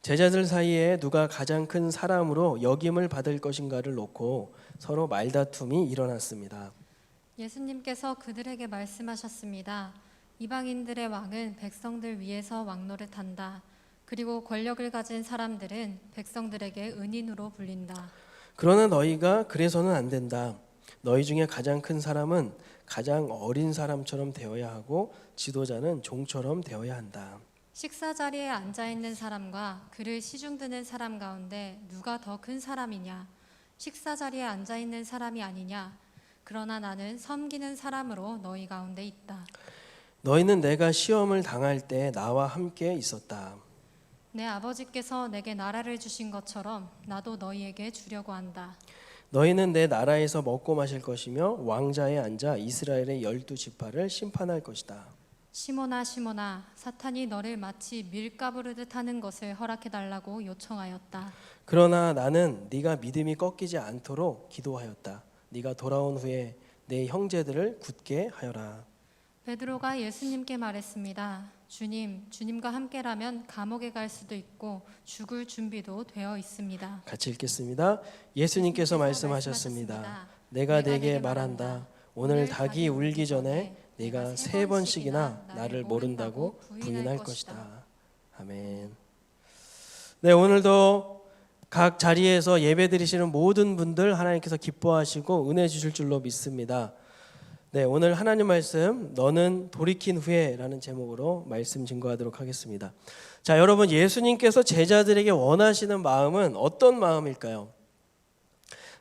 제자들 사이에 누가 가장 큰 사람으로 여김을 받을 것인가를 놓고 서로 말다툼이 일어났습니다. 예수님께서 그들에게 말씀하셨습니다. 이방인들의 왕은 백성들 위에서 왕노릇한다. 그리고 권력을 가진 사람들은 백성들에게 은인으로 불린다. 그러나 너희가 그래서는 안 된다. 너희 중에 가장 큰 사람은 가장 어린 사람처럼 되어야 하고 지도자는 종처럼 되어야 한다. 식사 자리에 앉아 있는 사람과 그를 시중드는 사람 가운데 누가 더 큰 사람이냐? 식사 자리에 앉아 있는 사람이 아니냐? 그러나 나는 섬기는 사람으로 너희 가운데 있다. 너희는 내가 시험을 당할 때 나와 함께 있었다. 내 아버지께서 내게 나라를 주신 것처럼 나도 너희에게 주려고 한다. 너희는 내 나라에서 먹고 마실 것이며 왕자에 앉아 이스라엘의 12지파를 심판할 것이다. 시몬아 시몬아, 사탄이 너를 마치 밀가부르듯 하는 것을 허락해달라고 요청하였다. 그러나 나는 네가 믿음이 꺾이지 않도록 기도하였다. 네가 돌아온 후에 내 형제들을 굳게 하여라. 베드로가 예수님께 말했습니다. 주님, 주님과 함께라면 감옥에 갈 수도 있고 죽을 준비도 되어 있습니다. 같이 읽겠습니다. 예수님께서 말씀하셨습니다. 내가 네게 말한다. 오늘 닭이 울기 전에 네가 3번씩이나 나를 모른다고 부인할 것이다. 아멘. 네, 오늘도 각 자리에서 예배드리시는 모든 분들 하나님께서 기뻐하시고 은혜 주실 줄로 믿습니다. 네, 오늘 하나님 말씀 너는 돌이킨 후에라는 제목으로 말씀 증거하도록 하겠습니다. 자, 여러분, 예수님께서 제자들에게 원하시는 마음은 어떤 마음일까요?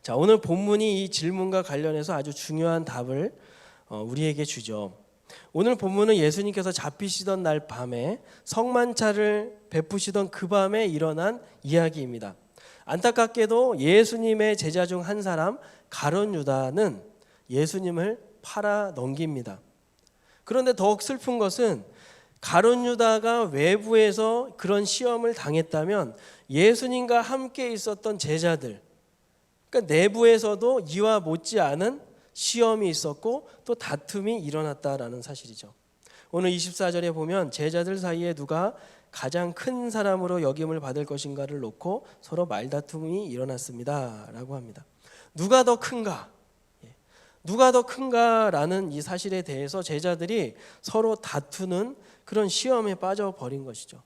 자, 오늘 본문이 이 질문과 관련해서 아주 중요한 답을 우리에게 주죠. 오늘 본문은 예수님께서 잡히시던 날 밤에 성만찬을 베푸시던 그 밤에 일어난 이야기입니다. 안타깝게도 예수님의 제자 중 한 사람 가룟 유다는 예수님을 팔아 넘깁니다. 그런데 더욱 슬픈 것은 가룟 유다가 외부에서 그런 시험을 당했다면 예수님과 함께 있었던 제자들, 그러니까 내부에서도 이와 못지않은 시험이 있었고 또 다툼이 일어났다라는 사실이죠. 오늘 24절에 보면 제자들 사이에 누가 가장 큰 사람으로 여김을 받을 것인가를 놓고 서로 말다툼이 일어났습니다 라고 합니다. 누가 더 큰가? 누가 더 큰가라는 이 사실에 대해서 제자들이 서로 다투는 그런 시험에 빠져버린 것이죠.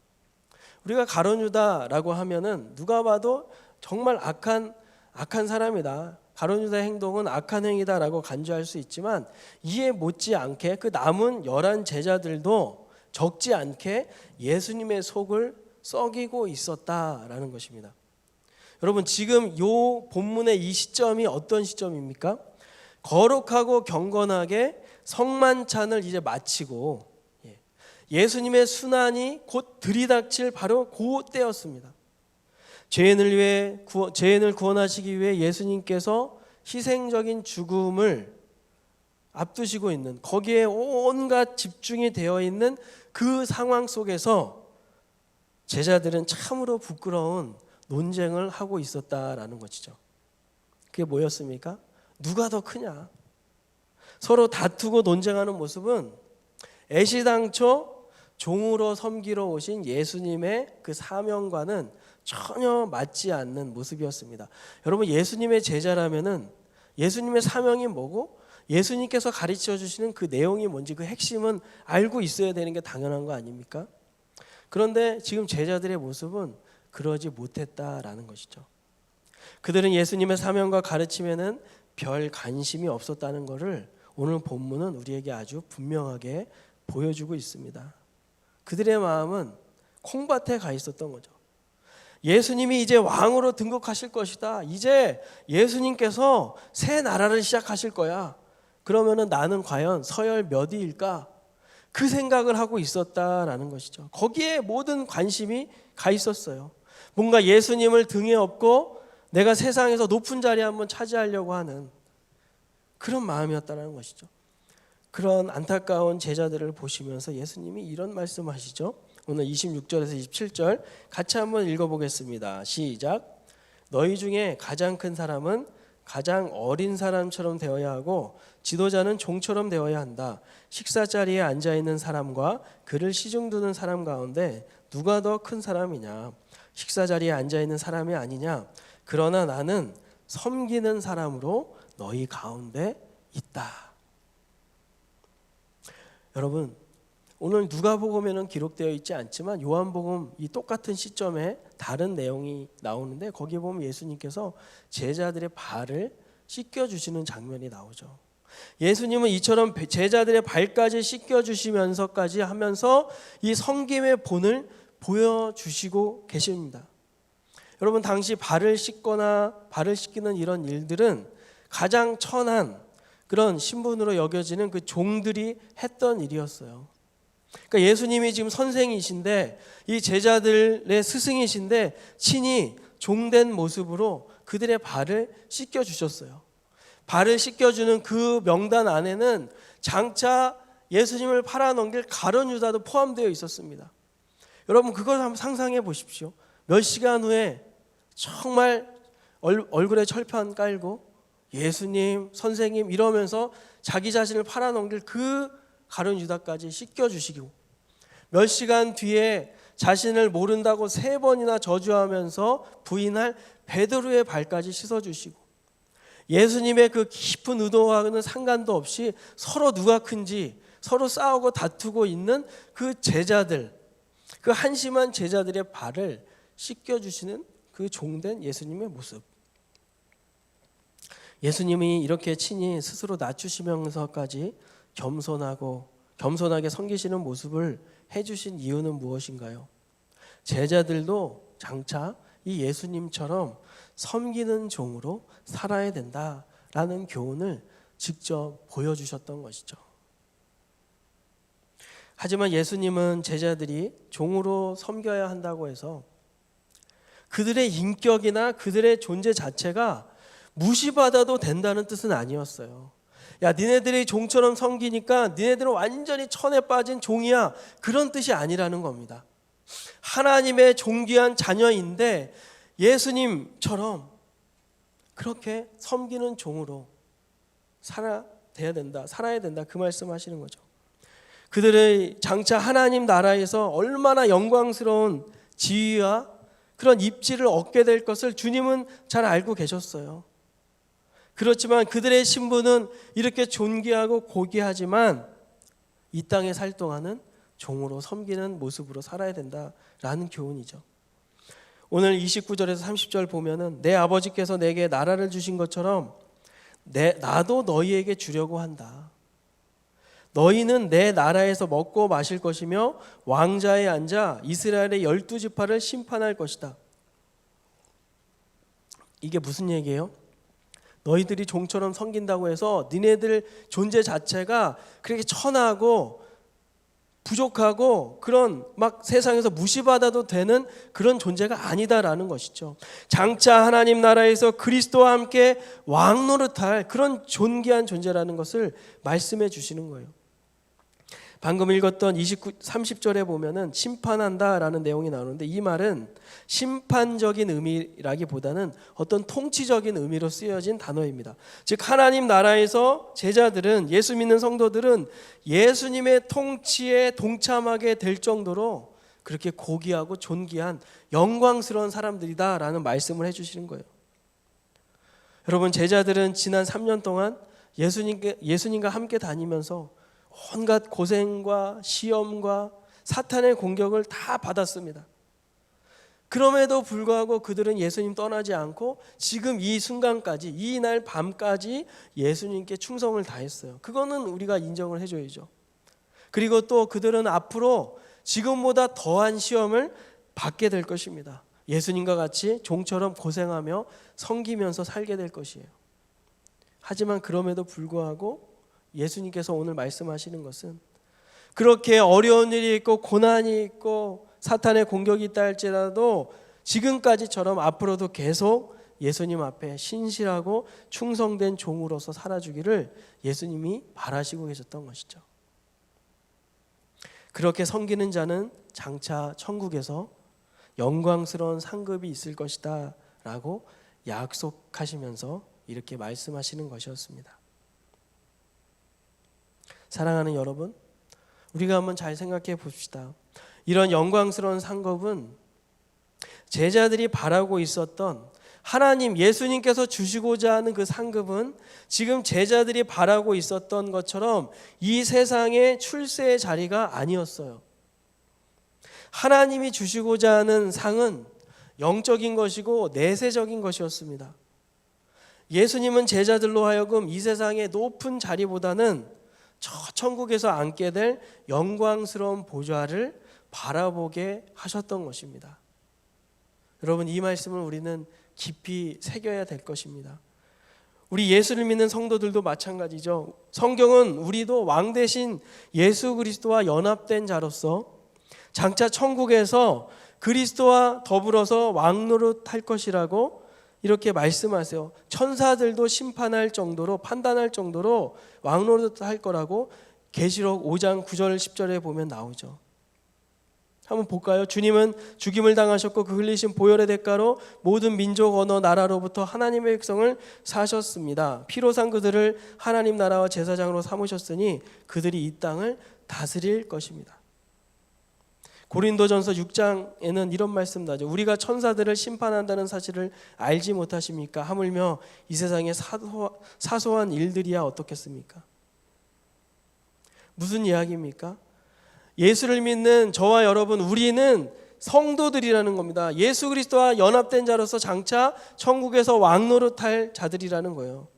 우리가 가룟 유다라고 하면은 누가 봐도 정말 악한 사람이다. 가룟 유다의 행동은 악한 행위다라고 간주할 수 있지만 이에 못지않게 그 남은 11 제자들도 적지 않게 예수님의 속을 썩이고 있었다라는 것입니다. 여러분, 지금 이 본문의 이 시점이 어떤 시점입니까? 거룩하고 경건하게 성만찬을 이제 마치고 예수님의 순환이 곧 들이닥칠 바로 그 때였습니다. 죄인을 구원하시기 위해 예수님께서 희생적인 죽음을 앞두시고 있는, 거기에 온갖 집중이 되어 있는 그 상황 속에서 제자들은 참으로 부끄러운 논쟁을 하고 있었다라는 것이죠. 그게 뭐였습니까? 누가 더 크냐? 서로 다투고 논쟁하는 모습은 애시당초 종으로 섬기러 오신 예수님의 그 사명과는 전혀 맞지 않는 모습이었습니다. 여러분, 예수님의 제자라면은 예수님의 사명이 뭐고 예수님께서 가르쳐 주시는 그 내용이 뭔지 그 핵심은 알고 있어야 되는 게 당연한 거 아닙니까? 그런데 지금 제자들의 모습은 그러지 못했다라는 것이죠. 그들은 예수님의 사명과 가르침에는 별 관심이 없었다는 것을 오늘 본문은 우리에게 아주 분명하게 보여주고 있습니다. 그들의 마음은 콩밭에 가 있었던 거죠. 예수님이 이제 왕으로 등극하실 것이다. 이제 예수님께서 새 나라를 시작하실 거야. 그러면은 나는 과연 서열 몇 위일까? 그 생각을 하고 있었다라는 것이죠. 거기에 모든 관심이 가 있었어요. 뭔가 예수님을 등에 업고 내가 세상에서 높은 자리 한번 차지하려고 하는 그런 마음이었다는 것이죠. 그런 안타까운 제자들을 보시면서 예수님이 이런 말씀하시죠. 오늘 26절에서 27절 같이 한번 읽어보겠습니다. 시작. 너희 중에 가장 큰 사람은 가장 어린 사람처럼 되어야 하고 지도자는 종처럼 되어야 한다. 식사 자리에 앉아 있는 사람과 그를 시중두는 사람 가운데 누가 더 큰 사람이냐? 식사 자리에 앉아 있는 사람이 아니냐? 그러나 나는 섬기는 사람으로 너희 가운데 있다. 여러분, 오늘 누가복음에는 기록되어 있지 않지만 요한복음 이 똑같은 시점에 다른 내용이 나오는데 거기에 보면 예수님께서 제자들의 발을 씻겨주시는 장면이 나오죠. 예수님은 이처럼 제자들의 발까지 씻겨주시면서까지 하면서 이 섬김의 본을 보여주시고 계십니다. 여러분, 당시 발을 씻거나 발을 씻기는 이런 일들은 가장 천한 그런 신분으로 여겨지는 그 종들이 했던 일이었어요. 그러니까 예수님이 지금 선생이신데 이 제자들의 스승이신데 친히 종된 모습으로 그들의 발을 씻겨주셨어요. 발을 씻겨주는 그 명단 안에는 장차 예수님을 팔아넘길 가룟 유다도 포함되어 있었습니다. 여러분, 그걸 한번 상상해 보십시오. 몇 시간 후에 정말 얼굴에 철판 깔고 예수님, 선생님 이러면서 자기 자신을 팔아넘길 그 가룟 유다까지 씻겨주시고, 몇 시간 뒤에 자신을 모른다고 3번이나 저주하면서 부인할 베드로의 발까지 씻어주시고, 예수님의 그 깊은 의도와는 상관도 없이 서로 누가 큰지 서로 싸우고 다투고 있는 그 제자들, 그 한심한 제자들의 발을 씻겨주시는 그 종된 예수님의 모습. 예수님이 이렇게 친히 스스로 낮추시면서까지 겸손하게 섬기시는 모습을 해주신 이유는 무엇인가요? 제자들도 장차 이 예수님처럼 섬기는 종으로 살아야 된다라는 교훈을 직접 보여주셨던 것이죠. 하지만 예수님은 제자들이 종으로 섬겨야 한다고 해서 그들의 인격이나 그들의 존재 자체가 무시받아도 된다는 뜻은 아니었어요. 야, 니네들이 종처럼 섬기니까 니네들은 완전히 천에 빠진 종이야, 그런 뜻이 아니라는 겁니다. 하나님의 존귀한 자녀인데 예수님처럼 그렇게 섬기는 종으로 살아야 된다, 그 말씀하시는 거죠. 그들의 장차 하나님 나라에서 얼마나 영광스러운 지위와 그런 입지를 얻게 될 것을 주님은 잘 알고 계셨어요. 그렇지만 그들의 신분은 이렇게 존귀하고 고귀하지만 이 땅에 살 동안은 종으로 섬기는 모습으로 살아야 된다라는 교훈이죠. 오늘 29절에서 30절 보면은 내 아버지께서 내게 나라를 주신 것처럼 나도 너희에게 주려고 한다. 너희는 내 나라에서 먹고 마실 것이며 왕자에 앉아 이스라엘의 12지파를 심판할 것이다. 이게 무슨 얘기예요? 너희들이 종처럼 섬긴다고 해서 니네들 존재 자체가 그렇게 천하고 부족하고 그런 막 세상에서 무시받아도 되는 그런 존재가 아니다라는 것이죠. 장차 하나님 나라에서 그리스도와 함께 왕 노릇할 그런 존귀한 존재라는 것을 말씀해 주시는 거예요. 방금 읽었던 30절에 보면은 심판한다라는 내용이 나오는데 이 말은 심판적인 의미라기보다는 어떤 통치적인 의미로 쓰여진 단어입니다. 즉 하나님 나라에서 제자들은, 예수 믿는 성도들은 예수님의 통치에 동참하게 될 정도로 그렇게 고귀하고 존귀한 영광스러운 사람들이다라는 말씀을 해주시는 거예요. 여러분, 제자들은 지난 3년 동안 예수님과 함께 다니면서 온갖 고생과 시험과 사탄의 공격을 다 받았습니다. 그럼에도 불구하고 그들은 예수님 떠나지 않고 지금 이 순간까지, 이날 밤까지 예수님께 충성을 다했어요. 그거는 우리가 인정을 해줘야죠. 그리고 또 그들은 앞으로 지금보다 더한 시험을 받게 될 것입니다. 예수님과 같이 종처럼 고생하며 섬기면서 살게 될 것이에요. 하지만 그럼에도 불구하고 예수님께서 오늘 말씀하시는 것은 그렇게 어려운 일이 있고 고난이 있고 사탄의 공격이 있다 할지라도 지금까지처럼 앞으로도 계속 예수님 앞에 신실하고 충성된 종으로서 살아주기를 예수님이 바라시고 계셨던 것이죠. 그렇게 섬기는 자는 장차 천국에서 영광스러운 상급이 있을 것이다 라고 약속하시면서 이렇게 말씀하시는 것이었습니다. 사랑하는 여러분, 우리가 한번 잘 생각해 봅시다. 이런 영광스러운 상급은 제자들이 바라고 있었던 하나님 예수님께서 주시고자 하는 그 상급은 지금 제자들이 바라고 있었던 것처럼 이 세상의 출세의 자리가 아니었어요. 하나님이 주시고자 하는 상은 영적인 것이고 내세적인 것이었습니다. 예수님은 제자들로 하여금 이 세상의 높은 자리보다는 저 천국에서 앉게 될 영광스러운 보좌를 바라보게 하셨던 것입니다. 여러분, 이 말씀을 우리는 깊이 새겨야 될 것입니다. 우리 예수를 믿는 성도들도 마찬가지죠. 성경은 우리도 왕 대신 예수 그리스도와 연합된 자로서 장차 천국에서 그리스도와 더불어서 왕노릇할 것이라고 이렇게 말씀하세요. 천사들도 심판할 정도로, 판단할 정도로 왕노릇할 거라고 계시록 5장 9절 10절에 보면 나오죠. 한번 볼까요? 주님은 죽임을 당하셨고 그 흘리신 보혈의 대가로 모든 민족, 언어, 나라로부터 하나님의 백성을 사셨습니다. 피로 산 그들을 하나님 나라와 제사장으로 삼으셨으니 그들이 이 땅을 다스릴 것입니다. 고린도전서 6장에는 이런 말씀 나죠. 우리가 천사들을 심판한다는 사실을 알지 못하십니까? 하물며 이 세상의 사소한 일들이야 어떻겠습니까? 무슨 이야기입니까? 예수를 믿는 저와 여러분, 우리는 성도들이라는 겁니다. 예수 그리스도와 연합된 자로서 장차 천국에서 왕노릇할 자들이라는 거예요.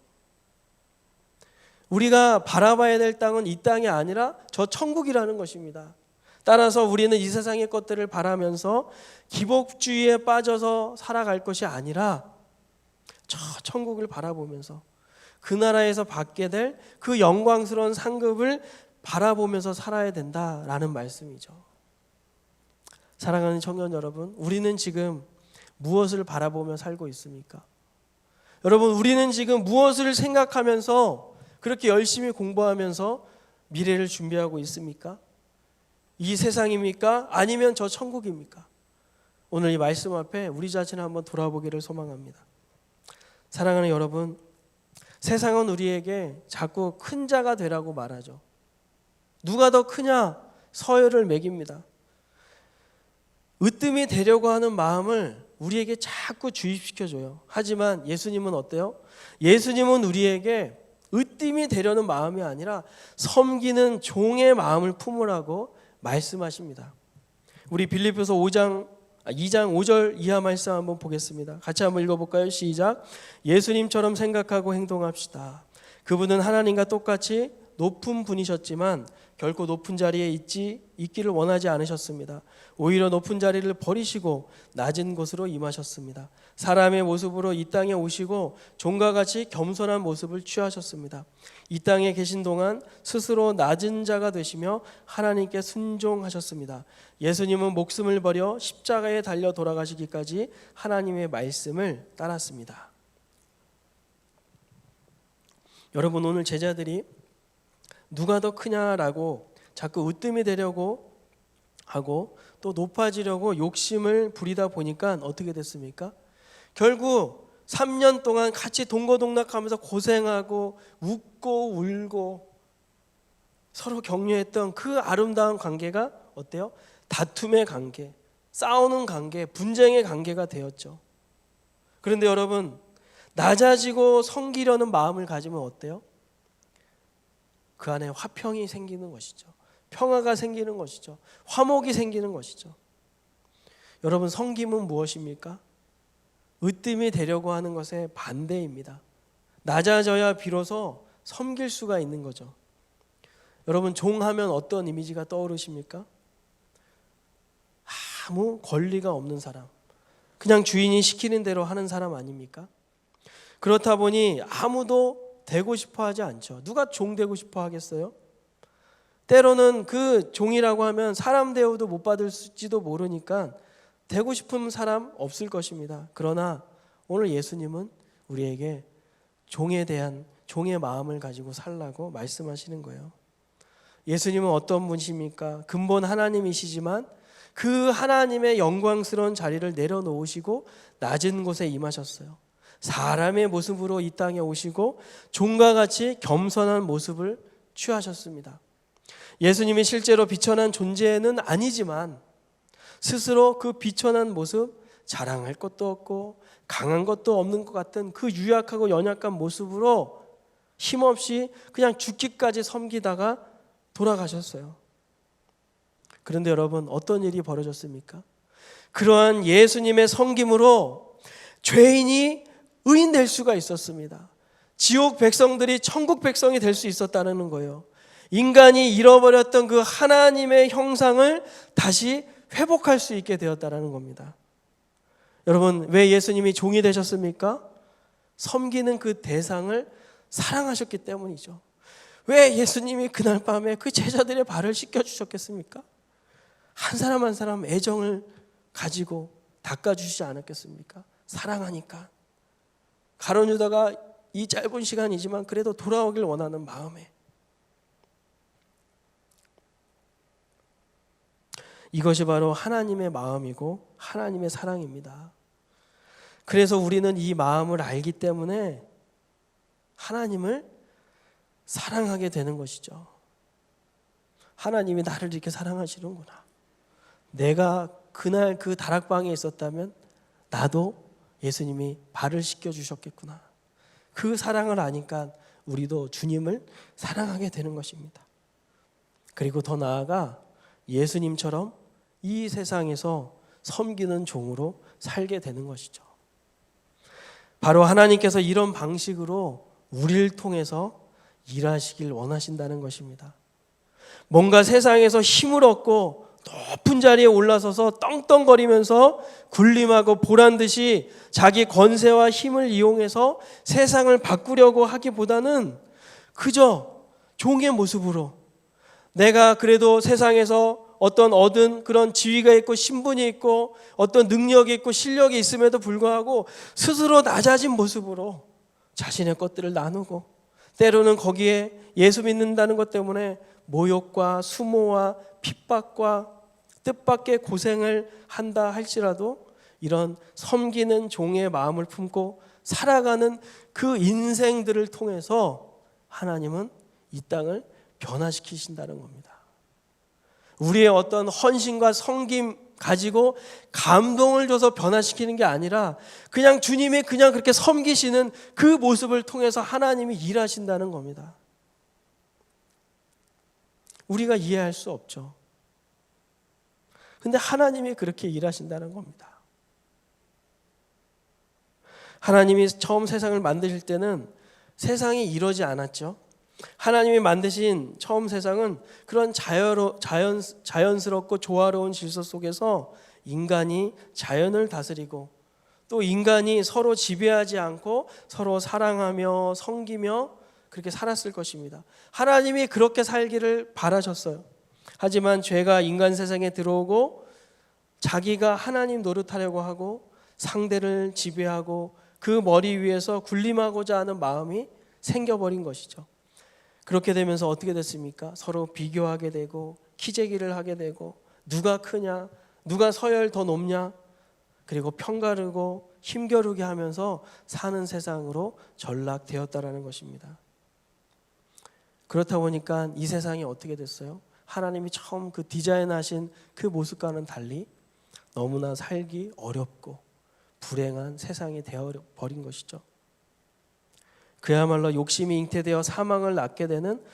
우리가 바라봐야 될 땅은 이 땅이 아니라 저 천국이라는 것입니다. 따라서 우리는 이 세상의 것들을 바라면서 기복주의에 빠져서 살아갈 것이 아니라 저 천국을 바라보면서 그 나라에서 받게 될 그 영광스러운 상급을 바라보면서 살아야 된다라는 말씀이죠. 사랑하는 청년 여러분, 우리는 지금 무엇을 바라보며 살고 있습니까? 여러분, 우리는 지금 무엇을 생각하면서 그렇게 열심히 공부하면서 미래를 준비하고 있습니까? 이 세상입니까? 아니면 저 천국입니까? 오늘 이 말씀 앞에 우리 자신을 한번 돌아보기를 소망합니다. 사랑하는 여러분, 세상은 우리에게 자꾸 큰 자가 되라고 말하죠. 누가 더 크냐? 서열을 매깁니다. 으뜸이 되려고 하는 마음을 우리에게 자꾸 주입시켜줘요. 하지만 예수님은 어때요? 예수님은 우리에게 으뜸이 되려는 마음이 아니라 섬기는 종의 마음을 품으라고 말씀하십니다. 우리 빌립보서 2장 5절 이하 말씀 한번 보겠습니다. 같이 한번 읽어볼까요? 시작. 예수님처럼 생각하고 행동합시다. 그분은 하나님과 똑같이 높은 분이셨지만 결코 높은 자리에 있기를 원하지 않으셨습니다. 오히려 높은 자리를 버리시고 낮은 곳으로 임하셨습니다. 사람의 모습으로 이 땅에 오시고 종과 같이 겸손한 모습을 취하셨습니다. 이 땅에 계신 동안 스스로 낮은 자가 되시며 하나님께 순종하셨습니다. 예수님은 목숨을 버려 십자가에 달려 돌아가시기까지 하나님의 말씀을 따랐습니다. 여러분, 오늘 제자들이 누가 더 크냐라고 자꾸 으뜸이 되려고 하고 또 높아지려고 욕심을 부리다 보니까 어떻게 됐습니까? 결국 3년 동안 같이 동거동락하면서 고생하고 웃고 울고 서로 격려했던 그 아름다운 관계가 어때요? 다툼의 관계, 싸우는 관계, 분쟁의 관계가 되었죠. 그런데 여러분, 낮아지고 섬기려는 마음을 가지면 어때요? 그 안에 화평이 생기는 것이죠. 평화가 생기는 것이죠. 화목이 생기는 것이죠. 여러분, 섬김은 무엇입니까? 으뜸이 되려고 하는 것의 반대입니다. 낮아져야 비로소 섬길 수가 있는 거죠. 여러분, 종하면 어떤 이미지가 떠오르십니까? 아무 권리가 없는 사람, 그냥 주인이 시키는 대로 하는 사람 아닙니까? 그렇다 보니 아무도 되고 싶어 하지 않죠. 누가 종 되고 싶어 하겠어요? 때로는 그 종이라고 하면 사람 대우도 못 받을지도 모르니까 되고 싶은 사람 없을 것입니다. 그러나 오늘 예수님은 우리에게 종에 대한 종의 마음을 가지고 살라고 말씀하시는 거예요. 예수님은 어떤 분이십니까? 근본 하나님이시지만 그 하나님의 영광스러운 자리를 내려놓으시고 낮은 곳에 임하셨어요. 사람의 모습으로 이 땅에 오시고 종과 같이 겸손한 모습을 취하셨습니다. 예수님이 실제로 비천한 존재는 아니지만 스스로 그 비천한 모습, 자랑할 것도 없고 강한 것도 없는 것 같은 그 유약하고 연약한 모습으로 힘없이 그냥 죽기까지 섬기다가 돌아가셨어요. 그런데 여러분, 어떤 일이 벌어졌습니까? 그러한 예수님의 섬김으로 죄인이 의인 될 수가 있었습니다. 지옥 백성들이 천국 백성이 될 수 있었다는 거예요. 인간이 잃어버렸던 그 하나님의 형상을 다시 회복할 수 있게 되었다는 겁니다. 여러분, 왜 예수님이 종이 되셨습니까? 섬기는 그 대상을 사랑하셨기 때문이죠. 왜 예수님이 그날 밤에 그 제자들의 발을 씻겨주셨겠습니까? 한 사람 한 사람 애정을 가지고 닦아주시지 않았겠습니까? 사랑하니까. 가룟 유다가 이 짧은 시간이지만 그래도 돌아오길 원하는 마음에. 이것이 바로 하나님의 마음이고 하나님의 사랑입니다. 그래서 우리는 이 마음을 알기 때문에 하나님을 사랑하게 되는 것이죠. 하나님이 나를 이렇게 사랑하시는구나. 내가 그날 그 다락방에 있었다면 나도 예수님이 발을 씻겨주셨겠구나. 그 사랑을 아니까 우리도 주님을 사랑하게 되는 것입니다. 그리고 더 나아가 예수님처럼 이 세상에서 섬기는 종으로 살게 되는 것이죠. 바로 하나님께서 이런 방식으로 우리를 통해서 일하시길 원하신다는 것입니다. 뭔가 세상에서 힘을 얻고 높은 자리에 올라서서 떵떵거리면서 군림하고 보란듯이 자기 권세와 힘을 이용해서 세상을 바꾸려고 하기보다는 그저 종의 모습으로 내가 그래도 세상에서 어떤 얻은 그런 지위가 있고 신분이 있고 어떤 능력이 있고 실력이 있음에도 불구하고 스스로 낮아진 모습으로 자신의 것들을 나누고 때로는 거기에 예수 믿는다는 것 때문에 모욕과 수모와 핍박과 뜻밖의 고생을 한다 할지라도 이런 섬기는 종의 마음을 품고 살아가는 그 인생들을 통해서 하나님은 이 땅을 변화시키신다는 겁니다. 우리의 어떤 헌신과 섬김 가지고 감동을 줘서 변화시키는 게 아니라 그냥 주님이 그냥 그렇게 섬기시는 그 모습을 통해서 하나님이 일하신다는 겁니다. 우리가 이해할 수 없죠. 근데 하나님이 그렇게 일하신다는 겁니다. 하나님이 처음 세상을 만드실 때는 세상이 이러지 않았죠. 하나님이 만드신 처음 세상은 그런 자연스럽고 조화로운 질서 속에서 인간이 자연을 다스리고 또 인간이 서로 지배하지 않고 서로 사랑하며 섬기며 그렇게 살았을 것입니다. 하나님이 그렇게 살기를 바라셨어요. 하지만 죄가 인간 세상에 들어오고 자기가 하나님 노릇하려고 하고 상대를 지배하고 그 머리 위에서 군림하고자 하는 마음이 생겨버린 것이죠. 그렇게 되면서 어떻게 됐습니까? 서로 비교하게 되고 키재기를 하게 되고 누가 크냐, 누가 서열 더 높냐, 그리고 편가르고 힘겨루게 하면서 사는 세상으로 전락되었다라는 것입니다. 그렇다 보니까 이 세상이 어떻게 됐어요? 하나님이 처음 그 디자인하신 그 모습과는 달리 너무나 살기 어렵고 불행한 세상이 되어버린 것이죠. 그야말로 욕심이 잉태되어 사망을 낳게 되는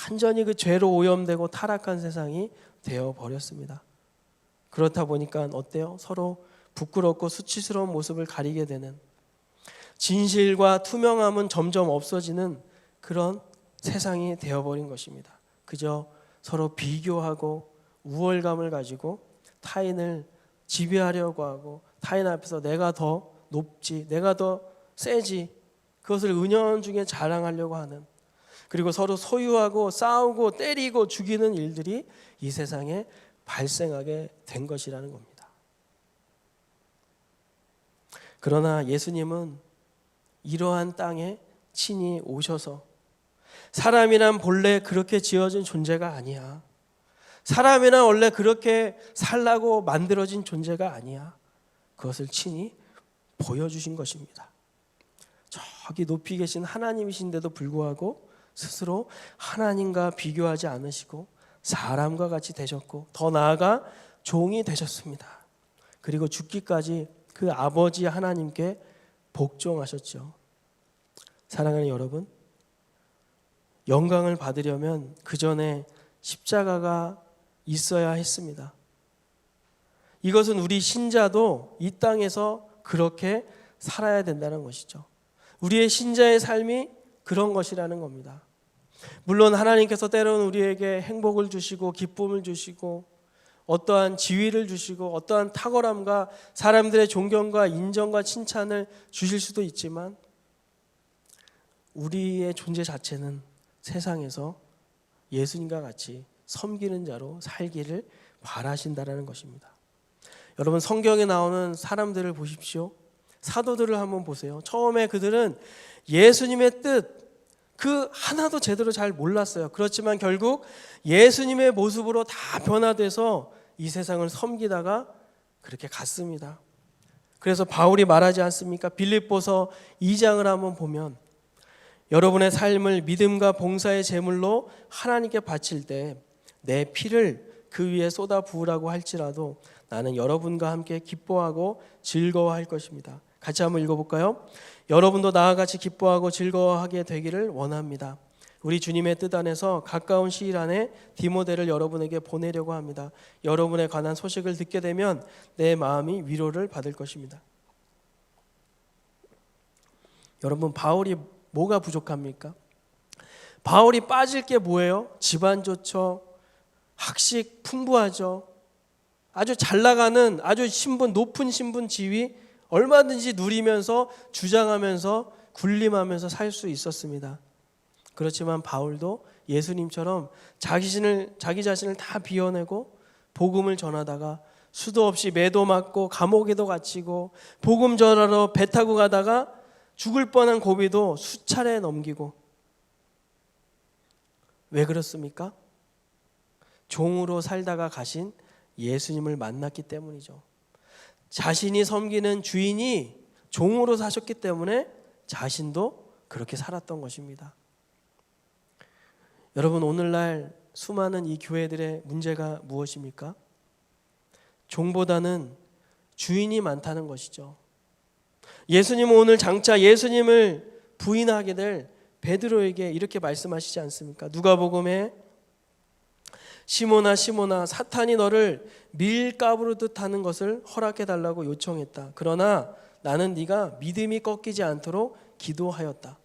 완전히 그 죄로 오염되고 타락한 세상이 되어버렸습니다. 그렇다 보니까 어때요? 서로 부끄럽고 수치스러운 모습을 가리게 되는, 진실과 투명함은 점점 없어지는 그런 세상이 되어버린 것입니다. 그저 서로 비교하고 우월감을 가지고 타인을 지배하려고 하고 타인 앞에서 내가 더 높지, 내가 더 세지, 그것을 은연중에 자랑하려고 하는, 그리고 서로 소유하고 싸우고 때리고 죽이는 일들이 이 세상에 발생하게 된 것이라는 겁니다. 그러나 예수님은 이러한 땅에 친히 오셔서 사람이란 본래 그렇게 지어진 존재가 아니야. 사람이란 원래 그렇게 살라고 만들어진 존재가 아니야. 그것을 친히 보여주신 것입니다. 저기 높이 계신 하나님이신데도 불구하고 스스로 하나님과 비교하지 않으시고 사람과 같이 되셨고 더 나아가 종이 되셨습니다. 그리고 죽기까지 그 아버지 하나님께 복종하셨죠. 사랑하는 여러분, 영광을 받으려면 그 전에 십자가가 있어야 했습니다. 이것은 우리 신자도 이 땅에서 그렇게 살아야 된다는 것이죠. 우리의 신자의 삶이 그런 것이라는 겁니다. 물론 하나님께서 때로는 우리에게 행복을 주시고 기쁨을 주시고 어떠한 지위를 주시고 어떠한 탁월함과 사람들의 존경과 인정과 칭찬을 주실 수도 있지만 우리의 존재 자체는 세상에서 예수님과 같이 섬기는 자로 살기를 바라신다라는 것입니다. 여러분, 성경에 나오는 사람들을 보십시오. 사도들을 한번 보세요. 처음에 그들은 예수님의 뜻 그 하나도 제대로 잘 몰랐어요. 그렇지만 결국 예수님의 모습으로 다 변화돼서 이 세상을 섬기다가 그렇게 갔습니다. 그래서 바울이 말하지 않습니까? 빌립보서 2장을 한번 보면 여러분의 삶을 믿음과 봉사의 제물로 하나님께 바칠 때 내 피를 그 위에 쏟아 부으라고 할지라도 나는 여러분과 함께 기뻐하고 즐거워할 것입니다. 같이 한번 읽어볼까요? 여러분도 나와 같이 기뻐하고 즐거워하게 되기를 원합니다. 우리 주님의 뜻 안에서 가까운 시일 안에 디모데를 여러분에게 보내려고 합니다. 여러분에 관한 소식을 듣게 되면 내 마음이 위로를 받을 것입니다. 여러분, 바울이 뭐가 부족합니까? 바울이 빠질 게 뭐예요? 집안 좋죠. 학식 풍부하죠. 아주 잘 나가는 아주 높은 신분 지위 얼마든지 누리면서 주장하면서 군림하면서 살 수 있었습니다. 그렇지만 바울도 예수님처럼 자기 자신을 다 비워내고 복음을 전하다가 수도 없이 매도 맞고 감옥에도 갇히고 복음 전하러 배 타고 가다가 죽을 뻔한 고비도 수차례 넘기고. 왜 그렇습니까? 종으로 살다가 가신 예수님을 만났기 때문이죠. 자신이 섬기는 주인이 종으로 사셨기 때문에 자신도 그렇게 살았던 것입니다. 여러분, 오늘날 수많은 이 교회들의 문제가 무엇입니까? 종보다는 주인이 많다는 것이죠. 예수님은 오늘 장차 예수님을 부인하게 될 베드로에게 이렇게 말씀하시지 않습니까? 누가복음에 시몬아 시몬아 사탄이 너를 밀가부르듯 하는 것을 허락해 달라고 요청했다. 그러나 나는 네가 믿음이 꺾이지 않도록 기도하였다.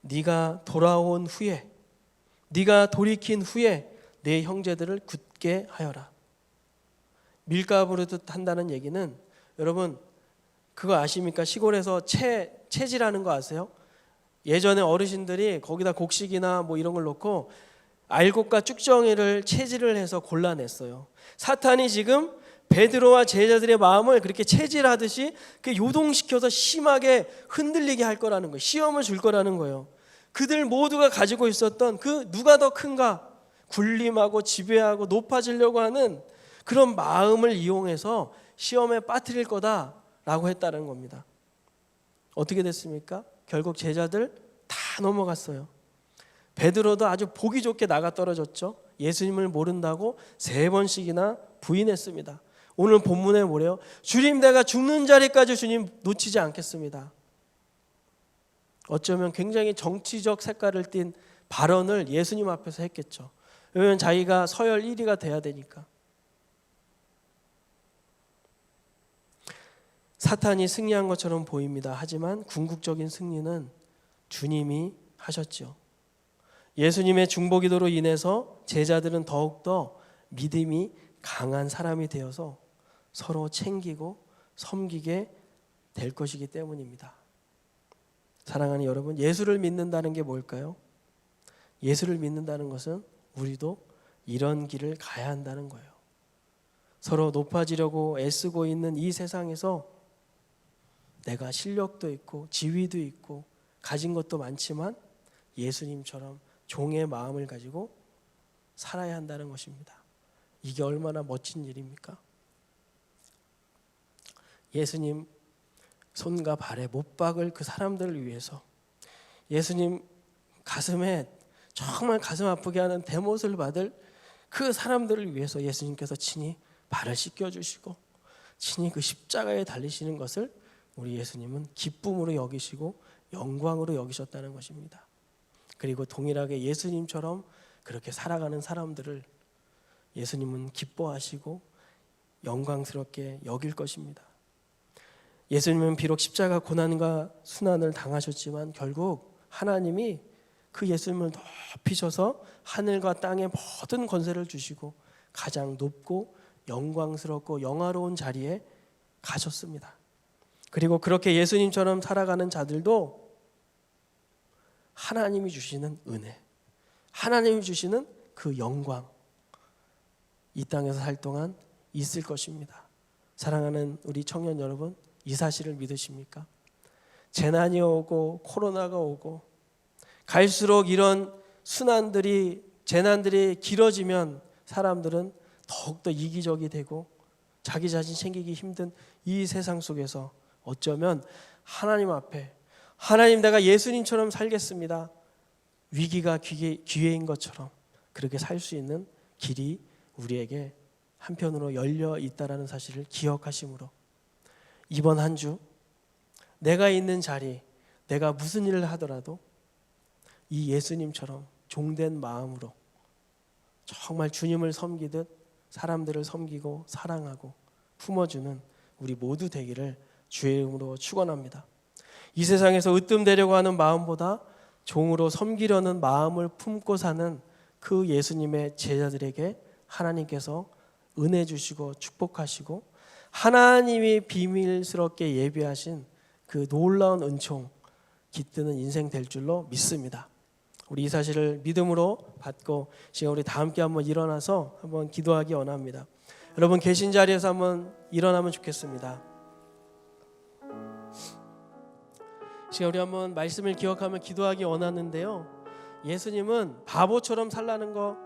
네가 돌아온 후에 네가 돌이킨 후에 내 형제들을 굳게 하여라. 밀가부르듯 한다는 얘기는 여러분 그거 아십니까? 시골에서 채질하는 거 아세요? 예전에 어르신들이 거기다 곡식이나 뭐 이런 걸 넣고 알곡과 쭉정이를 채질을 해서 골라냈어요. 사탄이 지금 베드로와 제자들의 마음을 그렇게 채질하듯이 요동시켜서 심하게 흔들리게 할 거라는 거예요. 시험을 줄 거라는 거예요. 그들 모두가 가지고 있었던 그 누가 더 큰가 군림하고 지배하고 높아지려고 하는 그런 마음을 이용해서 시험에 빠뜨릴 거다라고 했다는 겁니다. 어떻게 됐습니까? 결국 제자들 다 넘어갔어요. 베드로도 아주 보기 좋게 나가 떨어졌죠. 예수님을 모른다고 3번씩이나 부인했습니다. 오늘 본문에 뭐래요? 주님, 내가 죽는 자리까지 주님 놓치지 않겠습니다. 어쩌면 굉장히 정치적 색깔을 띤 발언을 예수님 앞에서 했겠죠. 왜냐하면 자기가 서열 1위가 돼야 되니까. 사탄이 승리한 것처럼 보입니다. 하지만 궁극적인 승리는 주님이 하셨죠. 예수님의 중보기도로 인해서 제자들은 더욱더 믿음이 강한 사람이 되어서 서로 챙기고 섬기게 될 것이기 때문입니다. 사랑하는 여러분, 예수를 믿는다는 게 뭘까요? 예수를 믿는다는 것은 우리도 이런 길을 가야 한다는 거예요. 서로 높아지려고 애쓰고 있는 이 세상에서 내가 실력도 있고 지위도 있고 가진 것도 많지만 예수님처럼 종의 마음을 가지고 살아야 한다는 것입니다. 이게 얼마나 멋진 일입니까? 예수님 손과 발에 못 박을 그 사람들을 위해서, 예수님 가슴에 정말 가슴 아프게 하는 대못을 받을 그 사람들을 위해서 예수님께서 친히 발을 씻겨주시고 친히 그 십자가에 달리시는 것을 우리 예수님은 기쁨으로 여기시고 영광으로 여기셨다는 것입니다. 그리고 동일하게 예수님처럼 그렇게 살아가는 사람들을 예수님은 기뻐하시고 영광스럽게 여길 것입니다. 예수님은 비록 십자가 고난과 순환을 당하셨지만 결국 하나님이 그 예수님을 높이셔서 하늘과 땅의 모든 권세를 주시고 가장 높고 영광스럽고 영화로운 자리에 가셨습니다. 그리고 그렇게 예수님처럼 살아가는 자들도 하나님이 주시는 은혜, 하나님이 주시는 그 영광, 이 땅에서 살 동안 있을 것입니다. 사랑하는 우리 청년 여러분, 이 사실을 믿으십니까? 재난이 오고 코로나가 오고 갈수록 이런 순환들이, 재난들이 길어지면 사람들은 더욱더 이기적이 되고 자기 자신 챙기기 힘든 이 세상 속에서 어쩌면 하나님 앞에, 하나님 내가 예수님처럼 살겠습니다, 위기가 기회인 것처럼 그렇게 살 수 있는 길이 우리에게 한편으로 열려 있다는 사실을 기억하심으로 이번 한 주 내가 있는 자리, 내가 무슨 일을 하더라도 이 예수님처럼 종된 마음으로 정말 주님을 섬기듯 사람들을 섬기고 사랑하고 품어주는 우리 모두 되기를 주의 이름으로 축원합니다. 이 세상에서 으뜸되려고 하는 마음보다 종으로 섬기려는 마음을 품고 사는 그 예수님의 제자들에게 하나님께서 은혜 주시고 축복하시고 하나님이 비밀스럽게 예비하신 그 놀라운 은총 깃드는 인생 될 줄로 믿습니다. 우리 이 사실을 믿음으로 받고 지금 우리 다 함께 한번 일어나서 한번 기도하기 원합니다. 여러분 계신 자리에서 한번 일어나면 좋겠습니다. 지금 우리 한번 말씀을 기억하며 기도하기 원하는데요, 예수님은 바보처럼 살라는 거,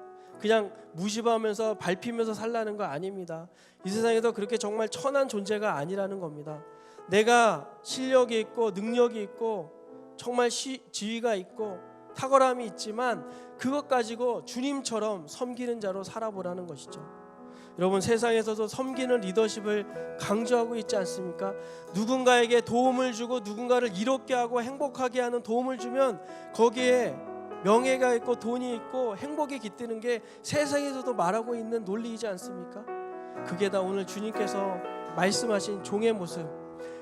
그냥 무시하면서 밟히면서 살라는 거 아닙니다. 이 세상에서 그렇게 정말 천한 존재가 아니라는 겁니다. 내가 실력이 있고 능력이 있고 정말 지위가 있고 탁월함이 있지만 그것 가지고 주님처럼 섬기는 자로 살아보라는 것이죠. 여러분 세상에서도 섬기는 리더십을 강조하고 있지 않습니까? 누군가에게 도움을 주고 누군가를 이롭게 하고 행복하게 하는 도움을 주면 거기에 명예가 있고 돈이 있고 행복이 깃드는 게 세상에서도 말하고 있는 논리이지 않습니까? 그게 다 오늘 주님께서 말씀하신 종의 모습.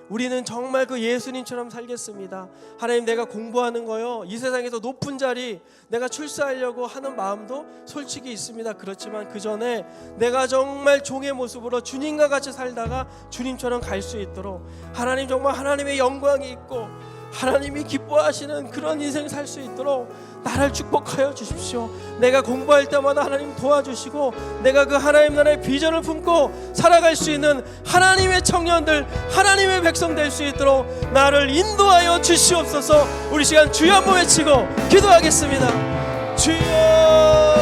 우리는 정말 그 예수님처럼 살겠습니다. 하나님 내가 공부하는 거요, 이 세상에서 높은 자리 내가 출세하려고 하는 마음도 솔직히 있습니다. 그렇지만 그 전에 내가 정말 종의 모습으로 주님과 같이 살다가 주님처럼 갈 수 있도록 하나님 정말 하나님의 영광이 있고 하나님이 기뻐하시는 그런 인생 살 수 있도록 나를 축복하여 주십시오. 내가 공부할 때마다 하나님 도와주시고 내가 그 하나님 나라의 비전을 품고 살아갈 수 있는 하나님의 청년들, 하나님의 백성 될 수 있도록 나를 인도하여 주시옵소서. 우리 시간 주여 한번 외치고 기도하겠습니다. 주여.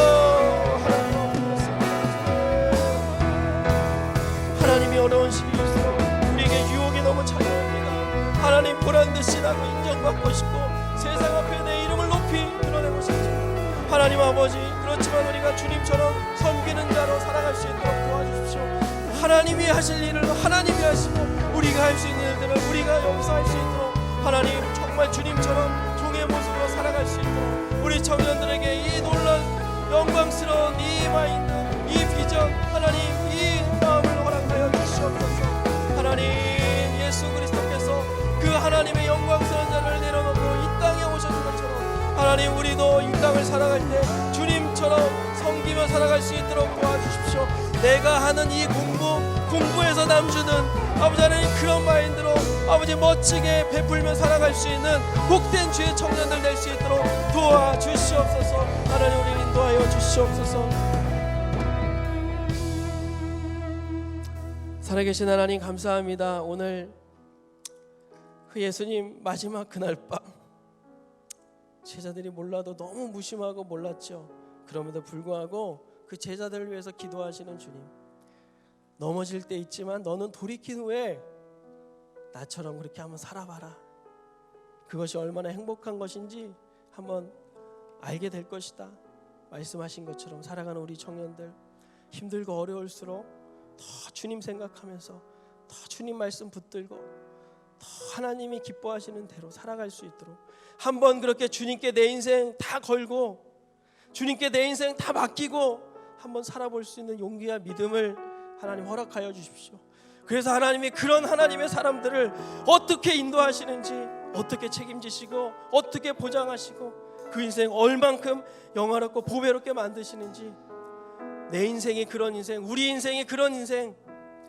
하나님이 어려운 시기일수록 우리에게 유혹이 너무 찾아옵니다. 하나님 보란듯이 나도 인정받고 싶고 세상 앞에 내 이름을 높이 드러내고 싶습니다. 하나님 아버지, 그렇지만 우리가 주님처럼 섬기는 자로 살아갈 수 있도록 도와주십시오. 하나님이 하실 일을 하나님이 하시고 우리가 할 수 있는 일들을 우리가 용서할 수 있도록 하나님 정말 주님처럼 종의 모습으로 살아갈 수 있도록 우리 청년들에게 이 놀라운 영광스러운 이 마인드, 이 비전, 하나님 이 마음을 허락하여 주시옵소서. 하나님 예수 그리스도께서 그 하나님의 영광스러운 자를 내려놓고 이 땅에 오셨던 것처럼 하나님 우리도 이 땅을 살아갈 때 주님처럼 섬기며 살아갈 수 있도록 도와주십시오. 내가 하는 이 공부에서 남주는 아버지 하나님 그런 마인드로 아버지 멋지게 베풀며 살아갈 수 있는 복된 주의 청년들 될 수 있도록 도와주시옵소서. 하나님 우리를 인도하여 주시옵소서. 살아계신 하나님 감사합니다. 오늘 그 예수님 마지막 그날 밤 제자들이 몰라도 너무 무심하고 몰랐죠. 그럼에도 불구하고 그 제자들을 위해서 기도하시는 주님, 넘어질 때 있지만 너는 돌이킨 후에 나처럼 그렇게 한번 살아봐라. 그것이 얼마나 행복한 것인지 한번 알게 될 것이다. 말씀하신 것처럼 살아가는 우리 청년들 힘들고 어려울수록 더 주님 생각하면서 더 주님 말씀 붙들고 더 하나님이 기뻐하시는 대로 살아갈 수 있도록 한번 그렇게 주님께 내 인생 다 걸고 주님께 내 인생 다 맡기고 한번 살아볼 수 있는 용기와 믿음을 하나님 허락하여 주십시오. 그래서 하나님이 그런 하나님의 사람들을 어떻게 인도하시는지, 어떻게 책임지시고 어떻게 보장하시고 그 인생 얼만큼 영화롭고 보배롭게 만드시는지, 내 인생이 그런 인생, 우리 인생이 그런 인생,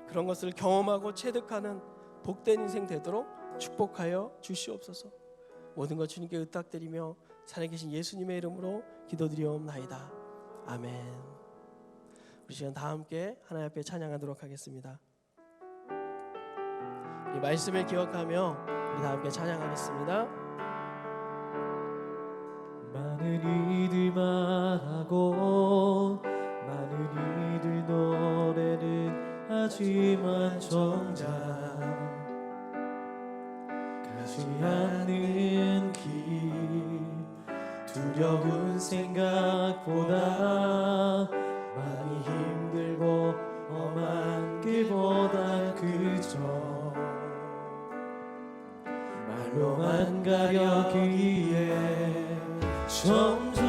그런 것을 경험하고 체득하는 복된 인생 되도록 축복하여 주시옵소서. 모든 것 주님께 의탁드리며 살아계신 예수님의 이름으로 기도드리옵나이다. 아멘. 우리 시간 다 함께 하나님 앞에 찬양하도록 하겠습니다. 이 말씀을 기억하며 우리 다 함께 찬양하겠습니다. 많은 이들 말하고 많은 이들 노래는 하지만 정작 가지 않는 길, 두려운 생각보다 많이 힘들고 험한 길보다 그저 말로만 가려기에 점점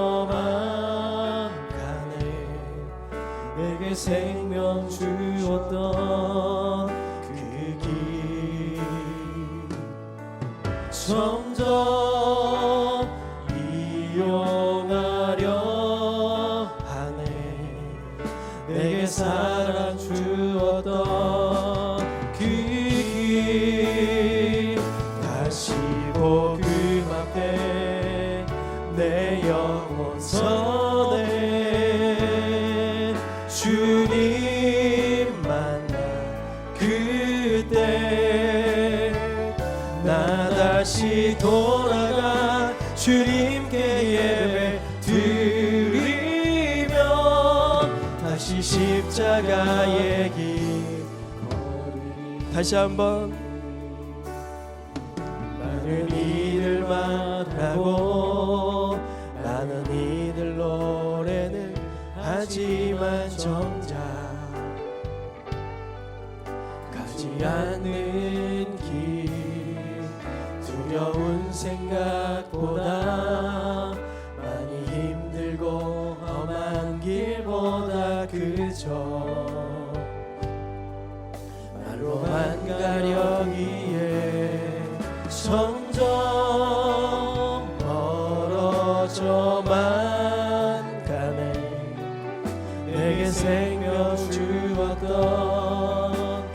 멀어져만 가네. 내게 생명 주었던 그 길 점점 이용하려 하네. 내게 사랑 주었던 그 길 다시 복음 앞에 내 영혼 서네. 주님 만나 그때 나 다시 돌아가 주님께 예배 드리며 다시 십자가의 길 걸으리. 다시 한번 많은 이들 말하고 많은 이들 노래는 하지만 정작 가지 않는 길, 두려운 생각보다 많이 힘들고 험한 길보다 그저 말로만 가려기에 점점 멀어져만 가네. 내게 생명 주었던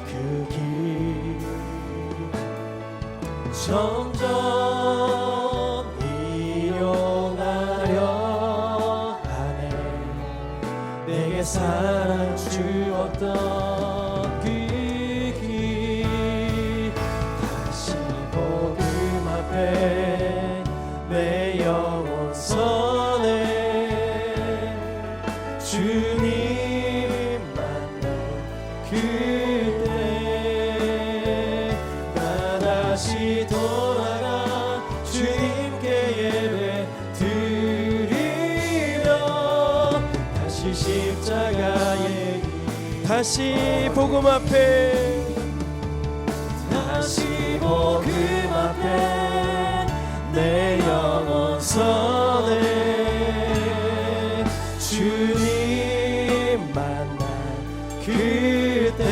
그 길 점점 이용하려 하네. 내게 사랑 주었던 그 길 다시 복음 앞에 내 영혼 서네. 주님 만나 그때 나 다시 돌아가 주님께 예배 드리며 다시 십자가의 길 다시 복음 앞에 다시 복음 앞에 내 영혼 서네. 주님 만나 그때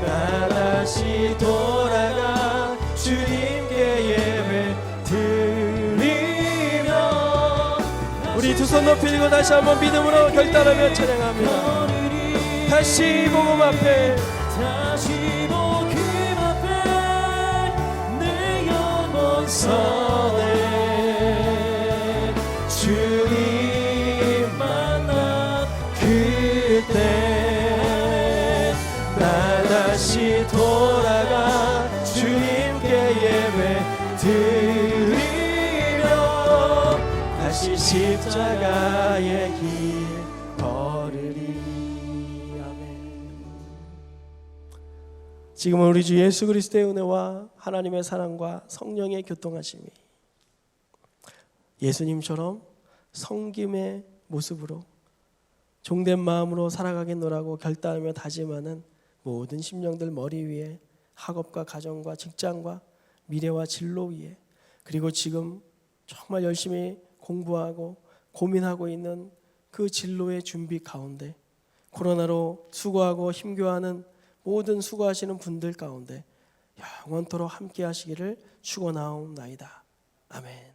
나 다시 돌아가 주님께 예배 드리며 우리 두 손 높이 들고 다시 한번 믿음으로 결단하며 찬양합니다. 다시 복음 앞에 다시 복음 앞에 내 영혼 서네. 주님 만나 그때 나 다시 돌아가 주님께 예배 드리며 다시 십자가의 길 걸으리. 지금은 우리 주 예수 그리스도의 은혜와 하나님의 사랑과 성령의 교통하심이 예수님처럼 섬김의 모습으로 종된 마음으로 살아가겠노라고 결단하며 다짐하는 모든 심령들 머리 위에, 학업과 가정과 직장과 미래와 진로 위에, 그리고 지금 정말 열심히 공부하고 고민하고 있는 그 진로의 준비 가운데, 코로나로 수고하고 힘겨워하는 모든 수고하시는 분들 가운데 영원토록 함께 하시기를 축원하옵나이다. 아멘.